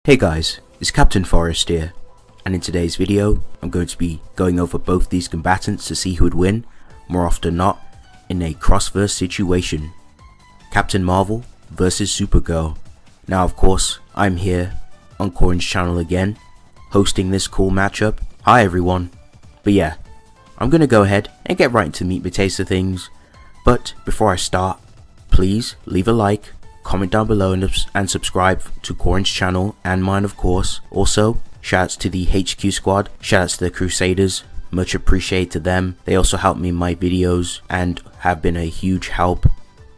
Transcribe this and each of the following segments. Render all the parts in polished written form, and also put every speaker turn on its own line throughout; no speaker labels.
Hey guys, it's Captain Forrest here, and in today's video I'm going to be going over both these combatants to see who would win, more often than not, in a cross-verse situation. Captain Marvel versus Supergirl. Now of course, I'm here on Corin's channel again, hosting this cool matchup. Hi everyone. But yeah, I'm gonna go ahead and get right into the meat and potatoes of things, but before I start, please leave a like, comment down below and subscribe to Corin's channel and mine of course. Also, shoutouts to the HQ squad, shoutouts to the Crusaders, much appreciated to them. They also help me in my videos and have been a huge help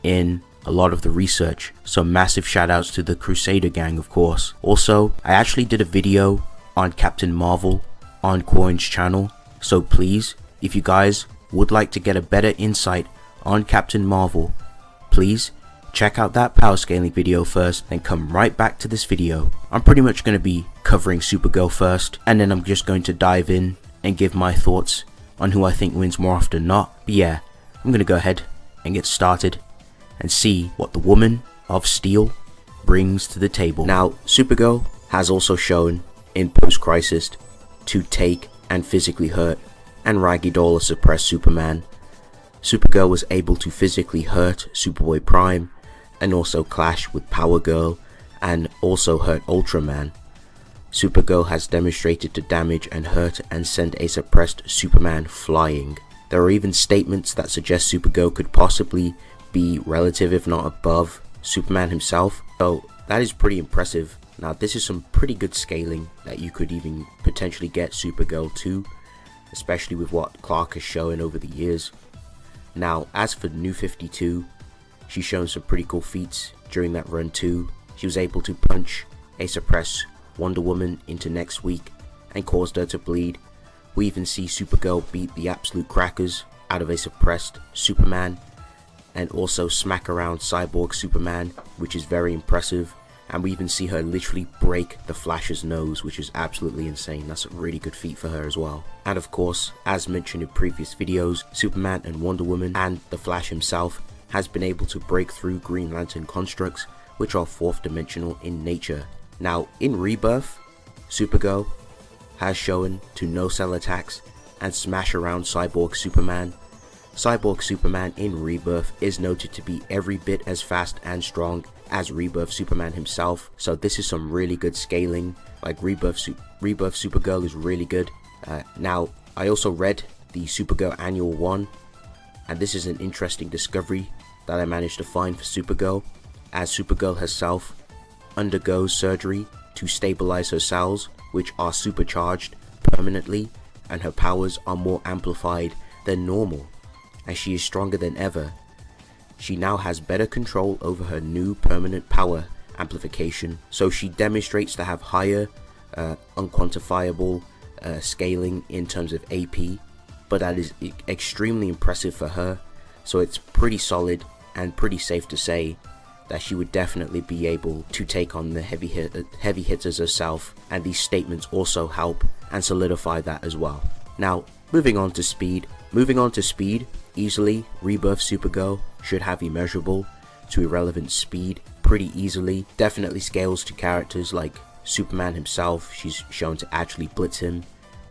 in a lot of the research. So massive shoutouts to the Crusader gang of course. Also, I actually did a video on Captain Marvel on Corin's channel, so please, if you guys would like to get a better insight on Captain Marvel, please check out that power scaling video first, then come right back to this video. I'm pretty much going to be covering Supergirl first, and then I'm just going to dive in and give my thoughts on who I think wins more often than not. But yeah, I'm going to go ahead and get started and see what the Woman of Steel brings to the table. Now, Supergirl has also shown in post-crisis to take and physically hurt and ragdoll or suppress Superman. Supergirl was able to physically hurt Superboy Prime and also clash with Power Girl and also hurt Ultraman. Supergirl has demonstrated to damage and hurt and send a suppressed Superman flying. There are even statements that suggest Supergirl could possibly be relative if not above Superman himself, so that is pretty impressive. Now this is some pretty good scaling that you could even potentially get Supergirl to, especially with what Clark has shown over the years. Now as for New 52, she's shown some pretty cool feats during that run too. She was able to punch a suppressed Wonder Woman into next week and caused her to bleed. We even see Supergirl beat the absolute crackers out of a suppressed Superman and also smack around Cyborg Superman, which is very impressive. And we even see her literally break the Flash's nose, which is absolutely insane. That's a really good feat for her as well. And of course, as mentioned in previous videos, Superman and Wonder Woman and the Flash himself has been able to break through Green Lantern constructs, which are fourth dimensional in nature. Now in Rebirth, Supergirl has shown to no-cell attacks and smash around Cyborg Superman. Cyborg Superman in Rebirth is noted to be every bit as fast and strong as Rebirth Superman himself, so this is some really good scaling. Like Rebirth Supergirl is really good. Now I also read the Supergirl Annual 1, and this is an interesting discovery that I managed to find for Supergirl, as Supergirl herself undergoes surgery to stabilize her cells, which are supercharged permanently, and her powers are more amplified than normal, and she is stronger than ever. She now has better control over her new permanent power amplification, so she demonstrates to have higher unquantifiable scaling in terms of AP, but that is extremely impressive for her. So it's pretty solid and pretty safe to say that she would definitely be able to take on the heavy hitters herself, and these statements also help and solidify that as well. Now moving on to speed, easily Rebirth Supergirl should have immeasurable to irrelevant speed pretty easily. Definitely scales to characters like Superman himself. She's shown to actually blitz him,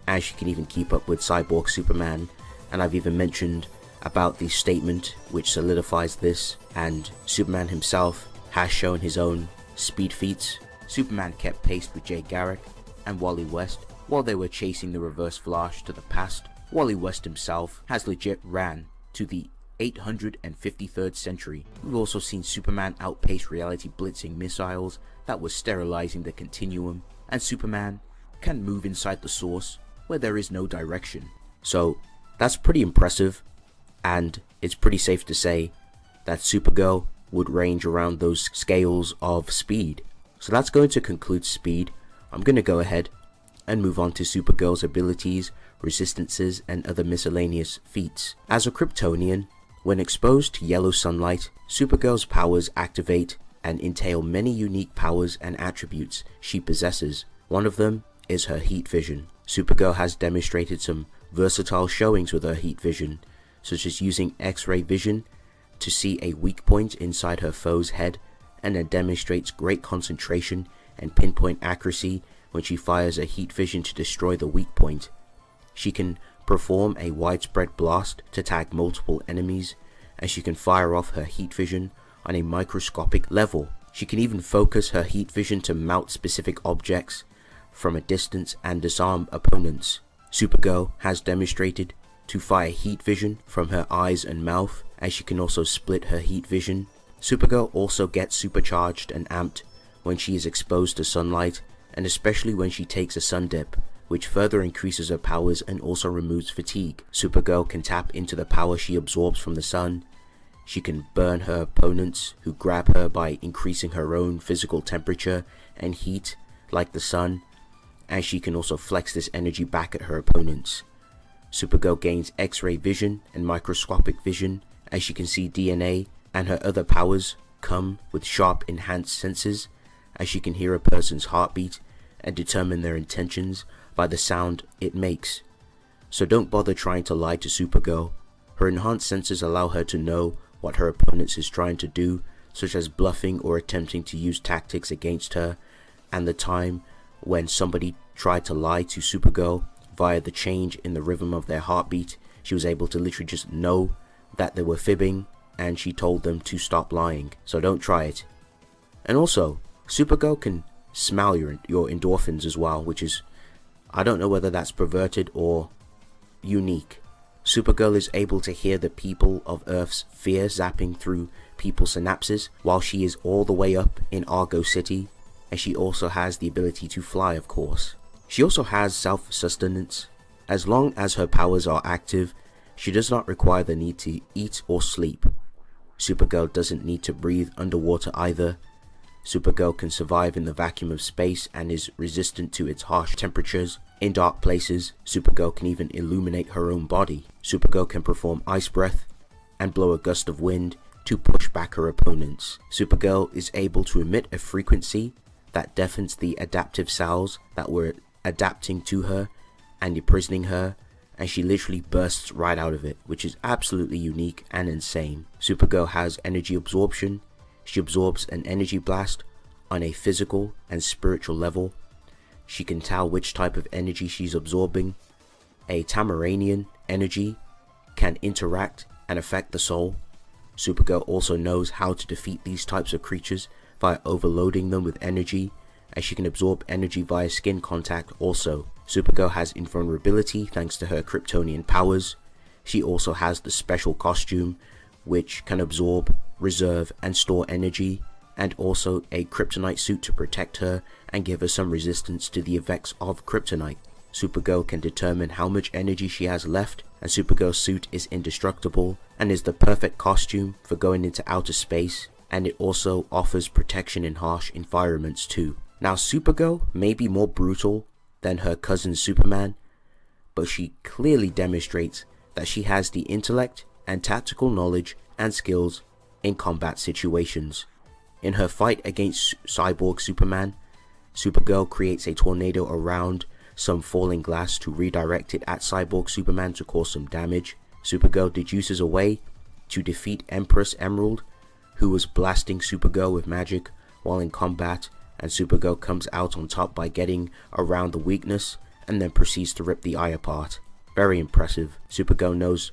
and she can even keep up with Cyborg Superman, and I've even mentioned about the statement which solidifies this, and Superman himself has shown his own speed feats. Superman kept pace with Jay Garrick and Wally West while they were chasing the Reverse Flash to the past. Wally West himself has legit ran to the 853rd century. We've also seen Superman outpace reality blitzing missiles that were sterilizing the continuum, and Superman can move inside the source where there is no direction. So that's pretty impressive, and it's pretty safe to say that Supergirl would range around those scales of speed. So that's going to conclude speed. I'm going to go ahead and move on to Supergirl's abilities, resistances, and other miscellaneous feats. As a Kryptonian, when exposed to yellow sunlight, Supergirl's powers activate and entail many unique powers and attributes she possesses. One of them is her heat vision. Supergirl has demonstrated some versatile showings with her heat vision, such as using X-ray vision to see a weak point inside her foe's head, and then demonstrates great concentration and pinpoint accuracy when she fires a heat vision to destroy the weak point. She can perform a widespread blast to tag multiple enemies, and she can fire off her heat vision on a microscopic level. She can even focus her heat vision to mount specific objects from a distance and disarm opponents. Supergirl has demonstrated to fire heat vision from her eyes and mouth, and she can also split her heat vision. Supergirl also gets supercharged and amped when she is exposed to sunlight, and especially when she takes a sun dip, which further increases her powers and also removes fatigue. Supergirl can tap into the power she absorbs from the sun. She can burn her opponents who grab her by increasing her own physical temperature and heat like the sun, and she can also flex this energy back at her opponents. Supergirl gains X-ray vision and microscopic vision, as she can see DNA, and her other powers come with sharp enhanced senses, as she can hear a person's heartbeat and determine their intentions by the sound it makes. So don't bother trying to lie to Supergirl. Her enhanced senses allow her to know what her opponent is trying to do, such as bluffing or attempting to use tactics against her, and the time when somebody tried to lie to Supergirl via the change in the rhythm of their heartbeat, she was able to literally just know that they were fibbing, and she told them to stop lying. So don't try it. And also, Supergirl can smell your endorphins as well, which is, I don't know whether that's perverted or unique. Supergirl is able to hear the people of Earth's fear zapping through people's synapses while she is all the way up in Argo City, and she also has the ability to fly, of course. She also has self-sustenance. As long as her powers are active, she does not require the need to eat or sleep. Supergirl doesn't need to breathe underwater either. Supergirl can survive in the vacuum of space and is resistant to its harsh temperatures. In dark places, Supergirl can even illuminate her own body. Supergirl can perform ice breath and blow a gust of wind to push back her opponents. Supergirl is able to emit a frequency that deafens the adaptive cells that were adapting to her and imprisoning her, and she literally bursts right out of it, which is absolutely unique and insane. Supergirl has energy absorption. She absorbs an energy blast on a physical and spiritual level. She can tell which type of energy she's absorbing. A Tamaranian energy can interact and affect the soul. Supergirl also knows how to defeat these types of creatures via overloading them with energy, as she can absorb energy via skin contact also. Supergirl has invulnerability thanks to her Kryptonian powers. She also has the special costume, which can absorb, reserve and store energy, and also a kryptonite suit to protect her and give her some resistance to the effects of kryptonite. Supergirl can determine how much energy she has left, and Supergirl's suit is indestructible and is the perfect costume for going into outer space, and it also offers protection in harsh environments too. Now, Supergirl may be more brutal than her cousin Superman, but she clearly demonstrates that she has the intellect and tactical knowledge and skills in combat situations. In her fight against Cyborg Superman, Supergirl creates a tornado around some falling glass to redirect it at Cyborg Superman to cause some damage. Supergirl deduces a way to defeat Empress Emerald, who was blasting Supergirl with magic while in combat, and Supergirl comes out on top by getting around the weakness and then proceeds to rip the eye apart. Very impressive. Supergirl knows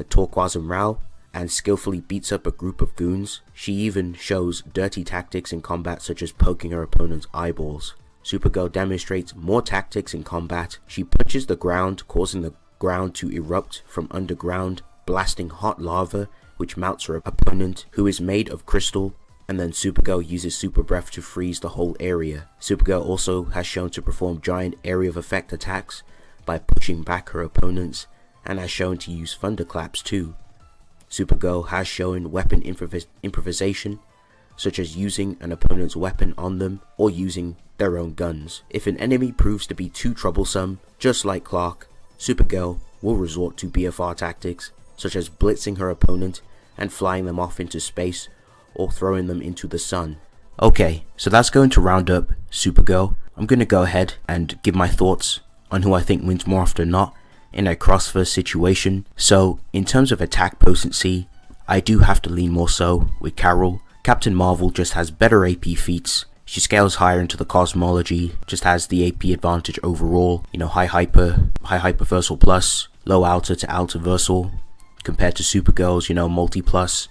Turquoise and Rao and skillfully beats up a group of goons. She even shows dirty tactics in combat, such as poking her opponent's eyeballs. Supergirl demonstrates more tactics in combat. She punches the ground, causing the ground to erupt from underground, blasting hot lava which melts her opponent, who is made of crystal, and then Supergirl uses super breath to freeze the whole area. Supergirl also has shown to perform giant area of effect attacks by pushing back her opponents, and has shown to use thunderclaps too. Supergirl has shown weapon improvisation, such as using an opponent's weapon on them or using their own guns. If an enemy proves to be too troublesome, just like Clark, Supergirl will resort to BFR tactics, such as blitzing her opponent and flying them off into space or throwing them into the sun. Okay, so that's going to round up Supergirl. I'm going to go ahead and give my thoughts on who I think wins more often than not in a crossverse situation. So in terms of attack potency, I do have to lean more so with Carol. Captain Marvel just has better AP feats. She scales higher into the cosmology, just has the AP advantage overall, you know, high hyperversal plus, low outer to outer versal, compared to Supergirl's, you know, multi plus,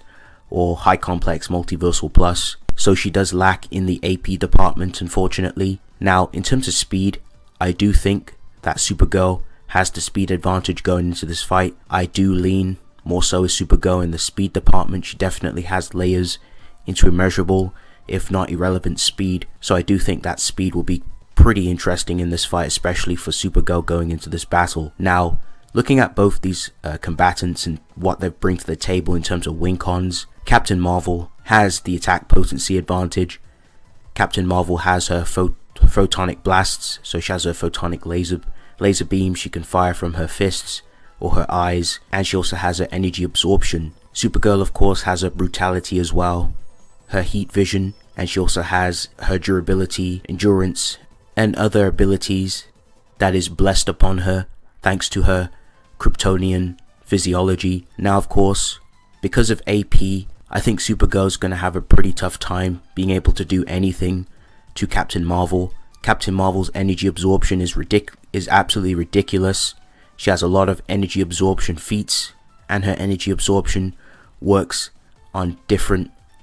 or high complex multiversal plus. So she does lack in the AP department, unfortunately. Now, in terms of speed, I do think that Supergirl has the speed advantage going into this fight. I do lean more so as Supergirl in the speed department. She definitely has layers into immeasurable, if not irrelevant speed. So I do think that speed will be pretty interesting in this fight, especially for Supergirl going into this battle. Now, looking at both these combatants and what they bring to the table in terms of win cons, Captain Marvel has the attack potency advantage. Captain Marvel has her photonic blasts, so she has her photonic laser beam she can fire from her fists or her eyes, and she also has her energy absorption. Supergirl, of course, has her brutality as well, her heat vision, and she also has her durability, endurance, and other abilities that is blessed upon her thanks to her Kryptonian physiology. Now, of course, because of AP, I think Supergirl's going to have a pretty tough time being able to do anything to Captain Marvel. Captain Marvel's energy absorption is absolutely ridiculous. She has a lot of energy absorption feats, and her energy absorption works on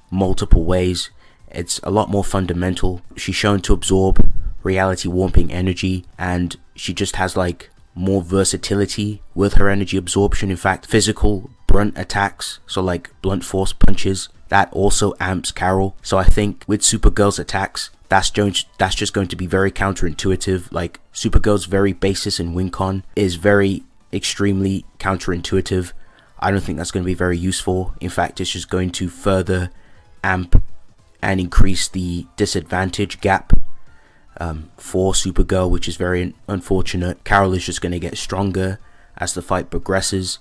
multiple ways. It's a lot more fundamental. She's shown to absorb reality warping energy, and she just has like more versatility with her energy absorption. In fact, physical brunt attacks, so like blunt force punches, that also amps Carol. So I think with Supergirl's attacks, that's just going to be very counterintuitive. Like, Supergirl's very basis in win con is very extremely counterintuitive. I don't think that's going to be very useful. In fact, it's just going to further amp and increase the disadvantage gap for Supergirl, which is very unfortunate. Carol is just going to get stronger as the fight progresses.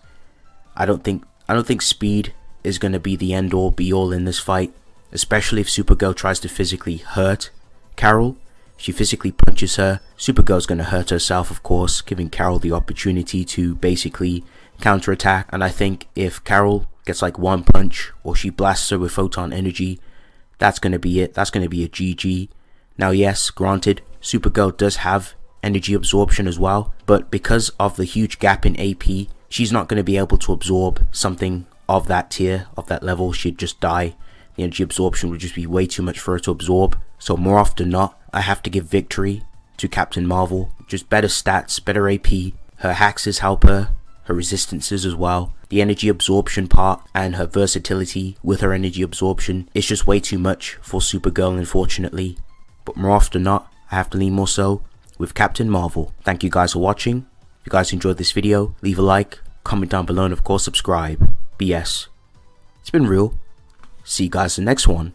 I don't think speed is going to be the end all be all in this fight, especially if Supergirl tries to physically hurt Carol. If she physically punches her, Supergirl's going to hurt herself, of course, giving Carol the opportunity to basically counterattack. And I think if Carol gets like one punch, or she blasts her with photon energy, that's going to be it. That's going to be a GG. Now, yes, granted, Supergirl does have energy absorption as well, but because of the huge gap in AP, she's not going to be able to absorb something of that tier, of that level. She'd just die. The energy absorption would just be way too much for her to absorb. So more often than not, I have to give victory to Captain Marvel. Just better stats, better AP. Her hexes help her resistances as well. The energy absorption part and her versatility with her energy absorption is just way too much for Supergirl, unfortunately. But more often than not, I have to lean more so with Captain Marvel. Thank you guys for watching. If you guys enjoyed this video, leave a like, comment down below, and of course subscribe. BS. It's been real. See you guys in the next one.